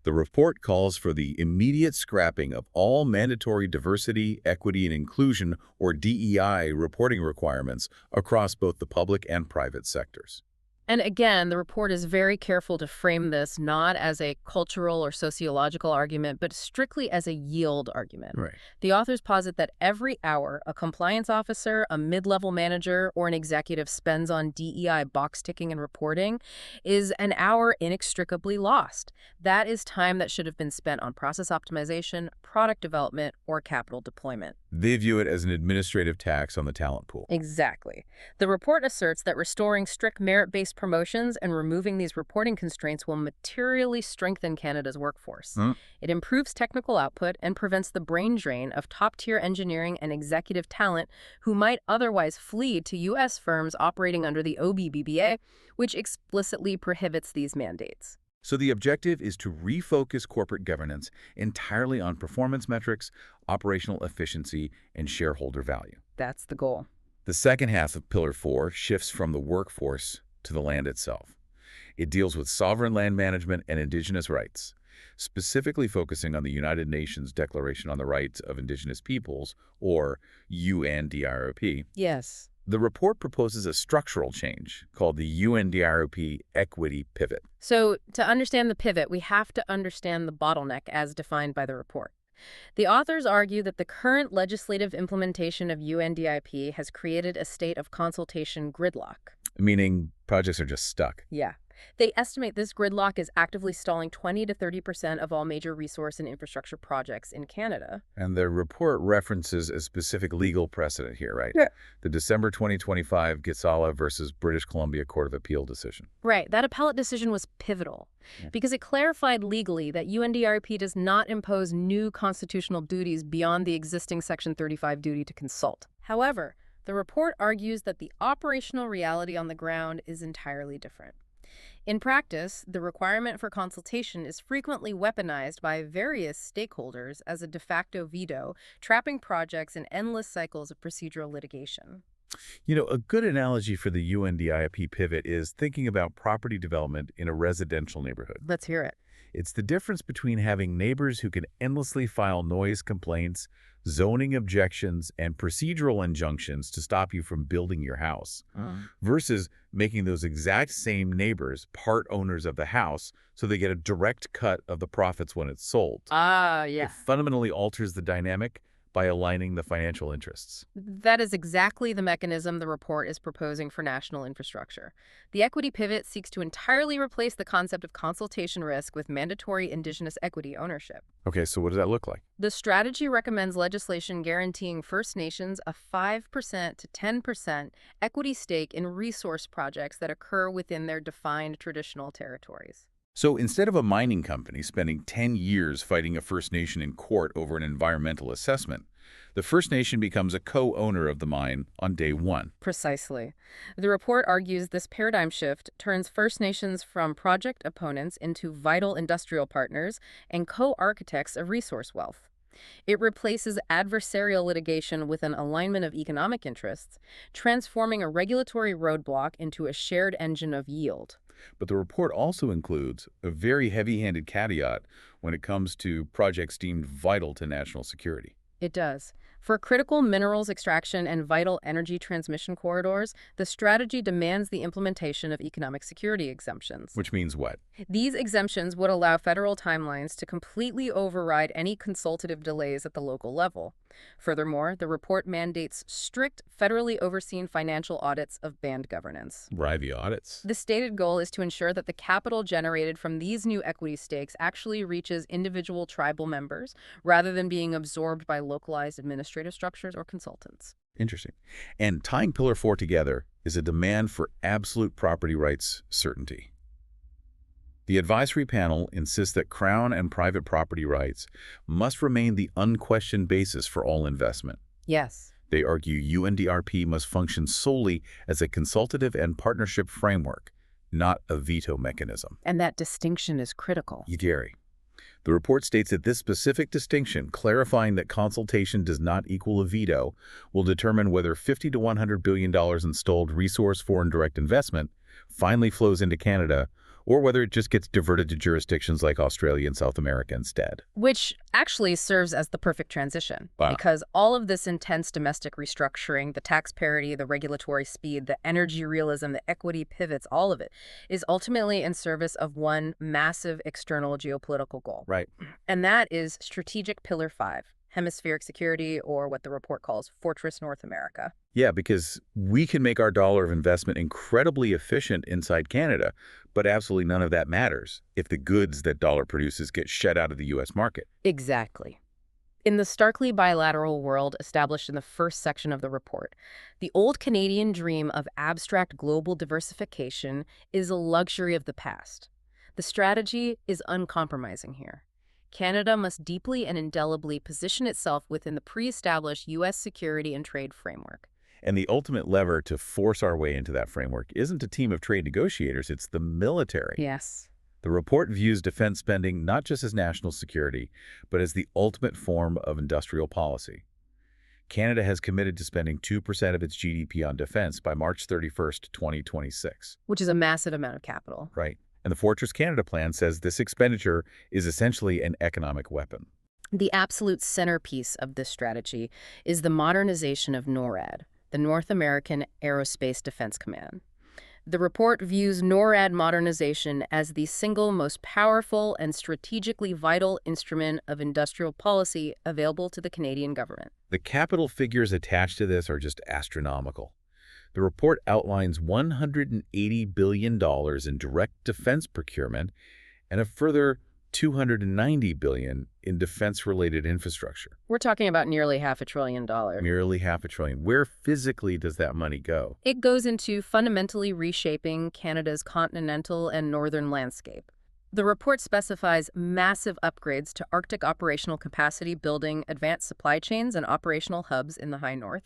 S1: The report calls for the immediate scrapping of all mandatory diversity, equity, and inclusion, or DEI, reporting requirements across both the public and private sectors.
S2: And again, the report is very careful to frame this not as a cultural or sociological argument, but strictly as a yield argument.
S1: Right.
S2: The authors posit that every hour a compliance officer, a mid-level manager, or an executive spends on DEI box ticking and reporting is an hour inextricably lost. That is time that should have been spent on process optimization, product development, or capital deployment.
S1: They view it as an administrative tax on the talent pool.
S2: Exactly. The report asserts that restoring strict merit-based promotions and removing these reporting constraints will materially strengthen Canada's workforce. It improves technical output and prevents the brain drain of top-tier engineering and executive talent who might otherwise flee to U.S. firms operating under the OBBBA, which explicitly prohibits these mandates.
S1: So the objective is to refocus corporate governance entirely on performance metrics, operational efficiency, and shareholder value.
S2: That's the goal.
S1: The second half of Pillar 4 shifts from the workforce to the land itself. It deals with sovereign land management and Indigenous rights, specifically focusing on the United Nations Declaration on the Rights of Indigenous Peoples, or UNDROP.
S2: Yes.
S1: The report proposes a structural change called the UNDROP Equity Pivot.
S2: So to understand the pivot, we have to understand the bottleneck as defined by the report. The authors argue that the current legislative implementation of UNDIP has created a state of consultation gridlock.
S1: Meaning projects are just stuck.
S2: Yeah. They estimate this gridlock is actively stalling 20 to 30% of all major resource and infrastructure projects in Canada.
S1: And the report references a specific legal precedent here, right?
S2: Yeah.
S1: The December 2025 Gitsala versus British Columbia Court of Appeal decision.
S2: Right. That appellate decision was pivotal because it clarified legally that UNDRP does not impose new constitutional duties beyond the existing Section 35 duty to consult. However, the report argues that the operational reality on the ground is entirely different. In practice, the requirement for consultation is frequently weaponized by various stakeholders as a de facto veto, trapping projects in endless cycles of procedural litigation.
S1: You know, a good analogy for the UNDIP pivot is thinking about property development in a residential neighborhood.
S2: Let's hear it.
S1: It's the difference between having neighbors who can endlessly file noise complaints, zoning objections, and procedural injunctions to stop you from building your house, versus making those exact same neighbors part owners of the house so they get a direct cut of the profits when it's sold. It fundamentally alters the dynamic by aligning the financial interests.
S2: That is exactly the mechanism the report is proposing for national infrastructure. The equity pivot seeks to entirely replace the concept of consultation risk with mandatory Indigenous equity ownership.
S1: Okay, so what does that look like?
S2: The strategy recommends legislation guaranteeing First Nations a 5% to 10% equity stake in resource projects that occur within their defined traditional territories.
S1: So instead of a mining company spending 10 years fighting a First Nation in court over an environmental assessment, the First Nation becomes a co-owner of the mine on day one.
S2: Precisely. The report argues this paradigm shift turns First Nations from project opponents into vital industrial partners and co-architects of resource wealth. It replaces adversarial litigation with an alignment of economic interests, transforming a regulatory roadblock into a shared engine of yield.
S1: But the report also includes a very heavy-handed caveat when it comes to projects deemed vital to national security.
S2: It does. For critical minerals extraction and vital energy transmission corridors, the strategy demands the implementation of economic security exemptions.
S1: Which means what?
S2: These exemptions would allow federal timelines to completely override any consultative delays at the local level. Furthermore, the report mandates strict, federally overseen financial audits of band governance.
S1: Rivy audits.
S2: The stated goal is to ensure that the capital generated from these new equity stakes actually reaches individual tribal members, rather than being absorbed by localized administrative structures or consultants.
S1: Interesting. And tying Pillar 4 together is a demand for absolute property rights certainty. The advisory panel insists that Crown and private property rights must remain the unquestioned basis for all investment.
S2: Yes.
S1: They argue UNDRP must function solely as a consultative and partnership framework, not a veto mechanism.
S2: And that distinction is critical.
S1: Gary. The report states that this specific distinction, clarifying that consultation does not equal a veto, will determine whether $50 to $100 billion in stalled resource foreign direct investment finally flows into Canada, or whether it just gets diverted to jurisdictions like Australia and South America instead.
S2: Which actually serves as the perfect transition.
S1: Wow.
S2: Because all of this intense domestic restructuring, the tax parity, the regulatory speed, the energy realism, the equity pivots, all of it is ultimately in service of one massive external geopolitical goal.
S1: Right.
S2: And that is strategic pillar 5, hemispheric security, or what the report calls Fortress North America.
S1: Yeah, because we can make our dollar of investment incredibly efficient inside Canada, but absolutely none of that matters if the goods that dollar produces get shed out of the U.S. market.
S2: Exactly. In the starkly bilateral world established in the first section of the report, the old Canadian dream of abstract global diversification is a luxury of the past. The strategy is uncompromising here. Canada must deeply and indelibly position itself within the pre-established U.S. security and trade framework.
S1: And the ultimate lever to force our way into that framework isn't a team of trade negotiators, it's the military.
S2: Yes.
S1: The report views defense spending not just as national security, but as the ultimate form of industrial policy. Canada has committed to spending 2% of its GDP on defense by March 31st, 2026.
S2: Which is a massive amount of capital.
S1: Right. And the Fortress Canada plan says this expenditure is essentially an economic weapon.
S2: The absolute centerpiece of this strategy is the modernization of NORAD, the North American Aerospace Defense Command. The report views NORAD modernization as the single most powerful and strategically vital instrument of industrial policy available to the Canadian government.
S1: The capital figures attached to this are just astronomical. The report outlines $180 billion in direct defense procurement and a further $290 billion in defense-related infrastructure.
S2: We're talking about nearly $500 billion.
S1: Nearly $500 billion. Where physically does that money go?
S2: It goes into fundamentally reshaping Canada's continental and northern landscape. The report specifies massive upgrades to Arctic operational capacity, building advanced supply chains and operational hubs in the high north.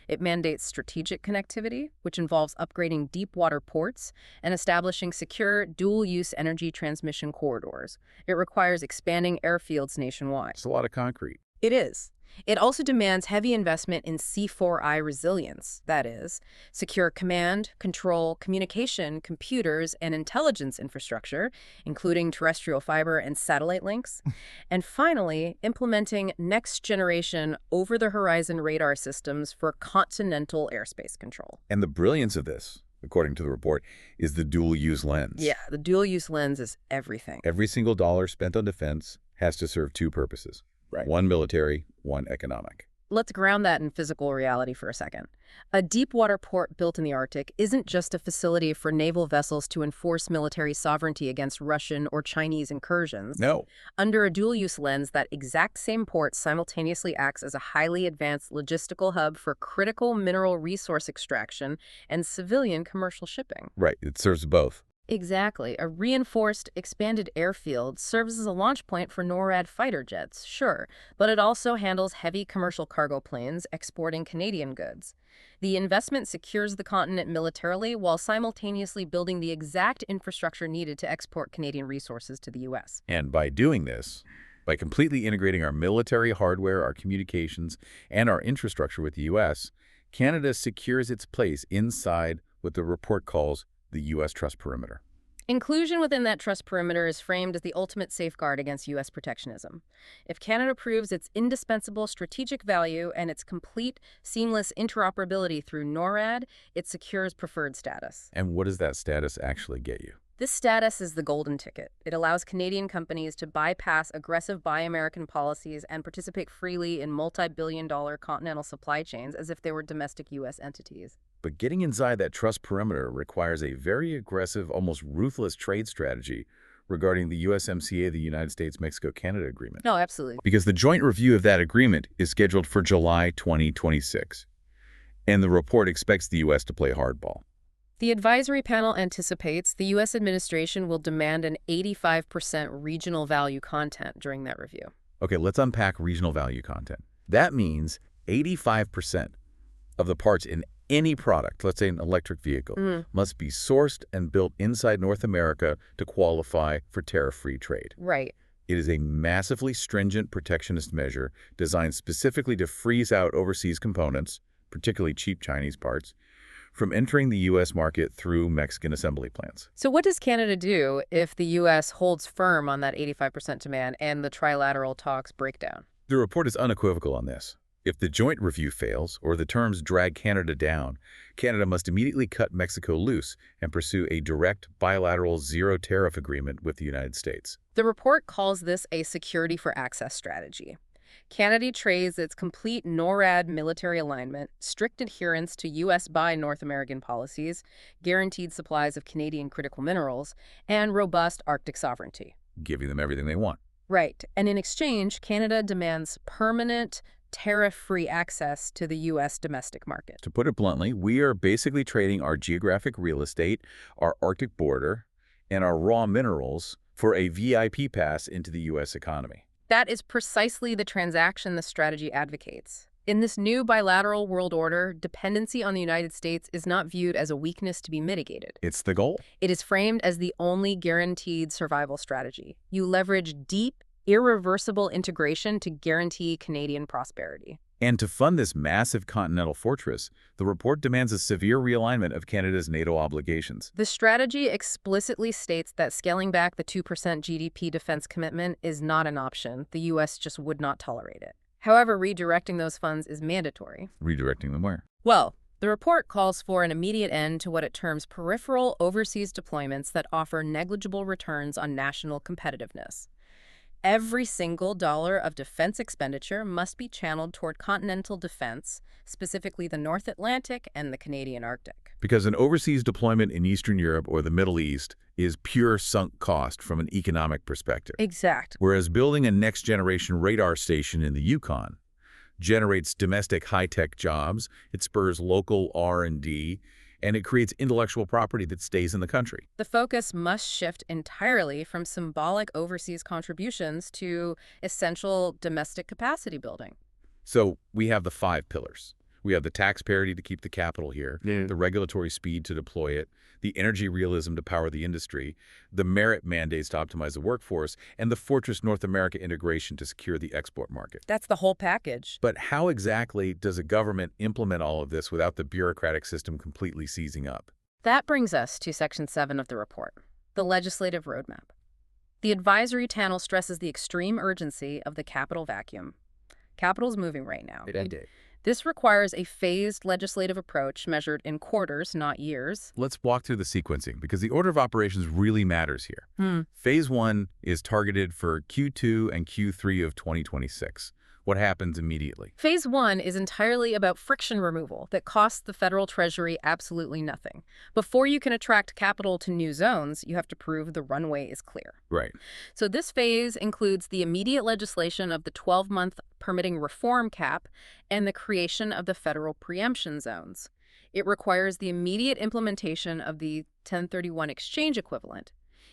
S2: It mandates strategic connectivity, which involves upgrading deep water ports and establishing secure dual-use energy transmission corridors. It requires expanding airfields nationwide.
S1: It's a lot of concrete.
S2: It is. It also demands heavy investment in C4I resilience, that is, secure command, control, communication, computers, and intelligence infrastructure, including terrestrial fiber and satellite links, and finally, implementing next-generation over-the-horizon radar systems for continental airspace control.
S1: And the brilliance of this, according to the report, is the dual-use lens.
S2: Yeah, the dual-use lens is everything.
S1: Every single dollar spent on defense has to serve two purposes. Right. One military, one economic.
S2: Let's ground that in physical reality for a second. A deep-water port built in the Arctic isn't just a facility for naval vessels to enforce military sovereignty against Russian or Chinese incursions.
S1: No.
S2: Under a dual-use lens, that exact same port simultaneously acts as a highly advanced logistical hub for critical mineral resource extraction and civilian commercial shipping.
S1: Right. It serves both.
S2: Exactly. A reinforced, expanded airfield serves as a launch point for NORAD fighter jets, sure, but it also handles heavy commercial cargo planes exporting Canadian goods. The investment secures the continent militarily while simultaneously building the exact infrastructure needed to export Canadian resources to the U.S.
S1: And by doing this, by completely integrating our military hardware, our communications, and our infrastructure with the U.S., Canada secures its place inside what the report calls the U.S. trust perimeter.
S2: Inclusion within that trust perimeter is framed as the ultimate safeguard against U.S. protectionism. If Canada proves its indispensable strategic value and its complete, seamless interoperability through NORAD, it secures preferred status.
S1: And what does that status actually get you?
S2: This status is the golden ticket. It allows Canadian companies to bypass aggressive Buy American policies and participate freely in multi-billion-dollar continental supply chains as if they were domestic U.S. entities.
S1: But getting inside that trust perimeter requires a very aggressive, almost ruthless trade strategy regarding the USMCA, the United States-Mexico-Canada Agreement.
S2: No, absolutely.
S1: Because the joint review of that agreement is scheduled for July 2026, and the report expects the U.S. to play hardball.
S2: The advisory panel anticipates the U.S. administration will demand an 85% regional value content during that review.
S1: Okay, let's unpack regional value content. That means 85%. of the parts in any product, let's say an electric vehicle, must be sourced and built inside North America to qualify for tariff-free trade.
S2: Right.
S1: It is a massively stringent protectionist measure designed specifically to freeze out overseas components, particularly cheap Chinese parts, from entering the U.S. market through Mexican assembly plants.
S2: So what does Canada do if the U.S. holds firm on that 85% demand and the trilateral talks break down?
S1: The report is unequivocal on this. If the joint review fails or the terms drag Canada down, Canada must immediately cut Mexico loose and pursue a direct bilateral zero tariff agreement with the United States.
S2: The report calls this a security for access strategy. Canada trades its complete NORAD military alignment, strict adherence to U.S. Buy North American policies, guaranteed supplies of Canadian critical minerals, and robust Arctic sovereignty.
S1: Giving them everything they want.
S2: Right. And in exchange, Canada demands permanent, tariff-free access to the U.S. domestic market.
S1: To put it bluntly, we are basically trading our geographic real estate, our Arctic border, and our raw minerals for a VIP pass into the U.S. economy.
S2: That is precisely the transaction the strategy advocates. In this new bilateral world order, dependency on the United States is not viewed as a weakness to be mitigated.
S1: It's the goal.
S2: It is framed as the only guaranteed survival strategy. You leverage deep, irreversible integration to guarantee Canadian prosperity.
S1: And to fund this massive continental fortress, the report demands a severe realignment of Canada's NATO obligations.
S2: The strategy explicitly states that scaling back the 2% GDP defense commitment is not an option. The U.S. just would not tolerate it. However, redirecting those funds is mandatory.
S1: Redirecting them where?
S2: Well, the report calls for an immediate end to what it terms peripheral overseas deployments that offer negligible returns on national competitiveness. Every single dollar of defense expenditure must be channeled toward continental defense, specifically the North Atlantic and the Canadian Arctic.
S1: Because an overseas deployment in Eastern Europe or the Middle East is pure sunk cost from an economic perspective.
S2: Exact.
S1: Whereas building a next-generation radar station in the Yukon generates domestic high-tech jobs, it spurs local R&D, and it creates intellectual property that stays in the country.
S2: The focus must shift entirely from symbolic overseas contributions to essential domestic capacity building.
S1: So we have the 5 pillars. We have the tax parity to keep the capital here, the regulatory speed to deploy it, the energy realism to power the industry, the merit mandates to optimize the workforce, and the fortress North America integration to secure the export market.
S2: That's the whole package.
S1: But how exactly does a government implement all of this without the bureaucratic system completely seizing up?
S2: That brings us to Section 7 of the report, the legislative roadmap. The advisory panel stresses the extreme urgency of the capital vacuum. Capital's moving right now. This requires a phased legislative approach measured in quarters, not years.
S1: Let's walk through the sequencing, because the order of operations really matters here. Phase 1 is targeted for Q2 and Q3 of 2026. What happens immediately?
S2: Phase 1 is entirely about friction removal that costs the federal treasury absolutely nothing. Before you can attract capital to new zones, you have to prove the runway is clear.
S1: Right.
S2: So this phase includes the immediate legislation of the 12-month permitting reform cap and the creation of the federal preemption zones. It requires the immediate implementation of the 1031 exchange equivalent.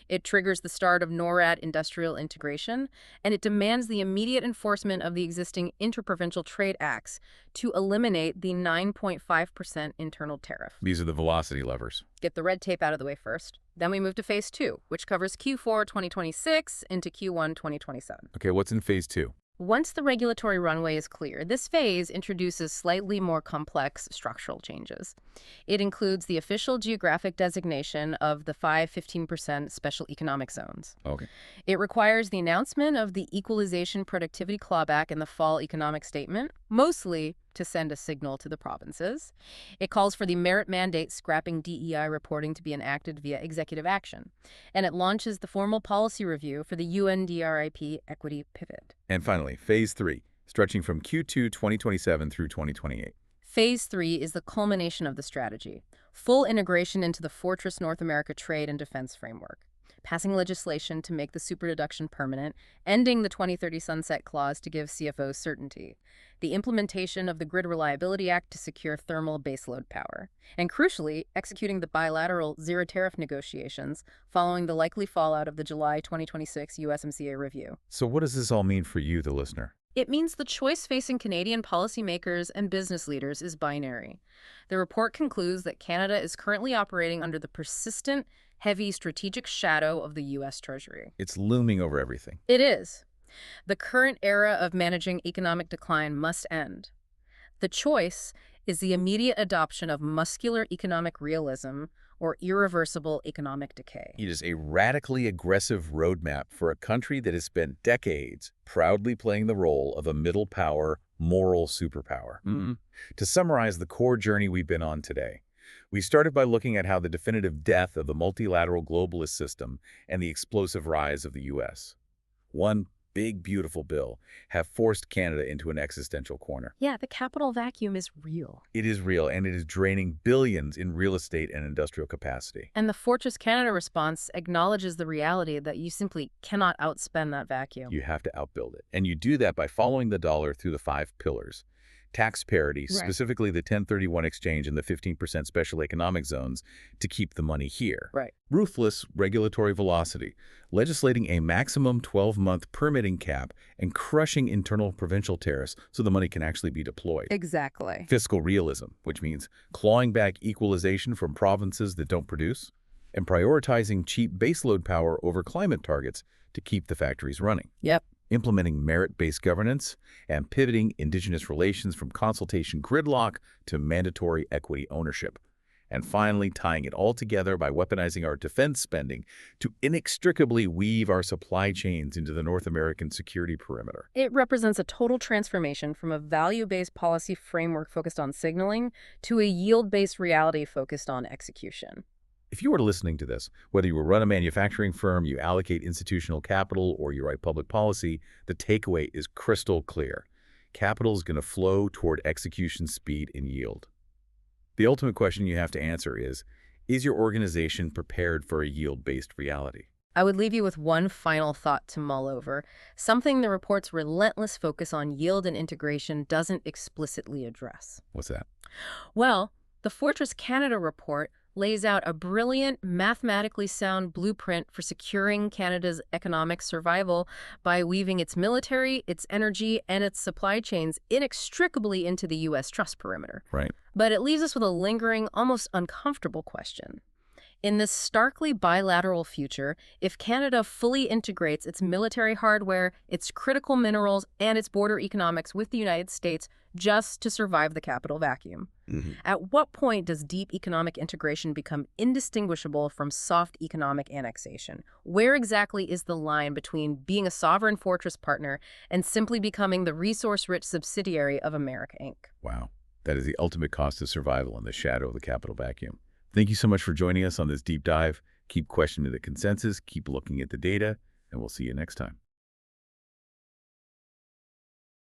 S2: It triggers the start of NORAD industrial integration, and it demands the immediate enforcement of the existing interprovincial trade acts to eliminate the 9.5% internal tariff.
S1: These are the velocity levers.
S2: Get the red tape out of the way first. Then we move to Phase 2, which covers Q4 2026 into Q1 2027.
S1: Okay, what's in Phase 2?
S2: Once the regulatory runway is clear, this phase introduces slightly more complex structural changes. It includes the official geographic designation of the 15% special economic zones.
S1: Okay.
S2: It requires the announcement of the equalization productivity clawback in the fall economic statement, mostly to send a signal to the provinces. It calls for the merit mandate scrapping DEI reporting to be enacted via executive action. And it launches the formal policy review for the UNDRIP equity pivot.
S1: And finally, Phase 3, stretching from Q2 2027 through 2028.
S2: Phase 3 is the culmination of the strategy, full integration into the Fortress North America trade and defense framework, passing legislation to make the superdeduction permanent, ending the 2030 sunset clause to give CFOs certainty, the implementation of the Grid Reliability Act to secure thermal baseload power, and crucially, executing the bilateral zero-tariff negotiations following the likely fallout of the July 2026 USMCA review.
S1: So what does this all mean for you, the listener?
S2: It means the choice facing Canadian policymakers and business leaders is binary. The report concludes that Canada is currently operating under the persistent, heavy strategic shadow of the U.S. Treasury.
S1: It's looming over everything.
S2: It is. The current era of managing economic decline must end. The choice is the immediate adoption of muscular economic realism or irreversible economic decay.
S1: It is a radically aggressive roadmap for a country that has spent decades proudly playing the role of a middle power, moral superpower. To summarize the core journey we've been on today, we started by looking at how the definitive death of the multilateral globalist system and the explosive rise of the U.S. One big, beautiful bill have forced Canada into an existential corner.
S2: Yeah, the capital vacuum is real.
S1: It is real, and it is draining billions in real estate and industrial capacity.
S2: And the Fortress Canada response acknowledges the reality that you simply cannot outspend that vacuum.
S1: You have to outbuild it. And you do that by following the dollar through the 5 pillars. Tax parity,
S2: Right.
S1: specifically the 1031 exchange and the 15% special economic zones to keep the money here.
S2: Right.
S1: Ruthless regulatory velocity, legislating a maximum 12-month permitting cap and crushing internal provincial tariffs so the money can actually be deployed.
S2: Exactly.
S1: Fiscal realism, which means clawing back equalization from provinces that don't produce, and prioritizing cheap baseload power over climate targets to keep the factories running.
S2: Yep.
S1: Implementing merit-based governance and pivoting Indigenous relations from consultation gridlock to mandatory equity ownership. And finally, tying it all together by weaponizing our defense spending to inextricably weave our supply chains into the North American security perimeter.
S2: It represents a total transformation from a value-based policy framework focused on signaling to a yield-based reality focused on execution.
S1: If you were listening to this, whether you run a manufacturing firm, you allocate institutional capital, or you write public policy, the takeaway is crystal clear. Capital is going to flow toward execution speed and yield. The ultimate question you have to answer is your organization prepared for a yield-based reality?
S2: I would leave you with one final thought to mull over, something the report's relentless focus on yield and integration doesn't explicitly address.
S1: What's that?
S2: Well, the Fortress Canada report lays out a brilliant, mathematically sound blueprint for securing Canada's economic survival by weaving its military, its energy, and its supply chains inextricably into the U.S. trust perimeter.
S1: Right.
S2: But it leaves us with a lingering, almost uncomfortable question. In this starkly bilateral future, if Canada fully integrates its military hardware, its critical minerals, and its border economics with the United States just to survive the capital vacuum, at what point does deep economic integration become indistinguishable from soft economic annexation? Where exactly is the line between being a sovereign fortress partner and simply becoming the resource-rich subsidiary of America, Inc.?
S1: Wow. That is the ultimate cost of survival in the shadow of the capital vacuum. Thank you so much for joining us on this deep dive. Keep questioning the consensus, keep looking at the data, and we'll see you next time.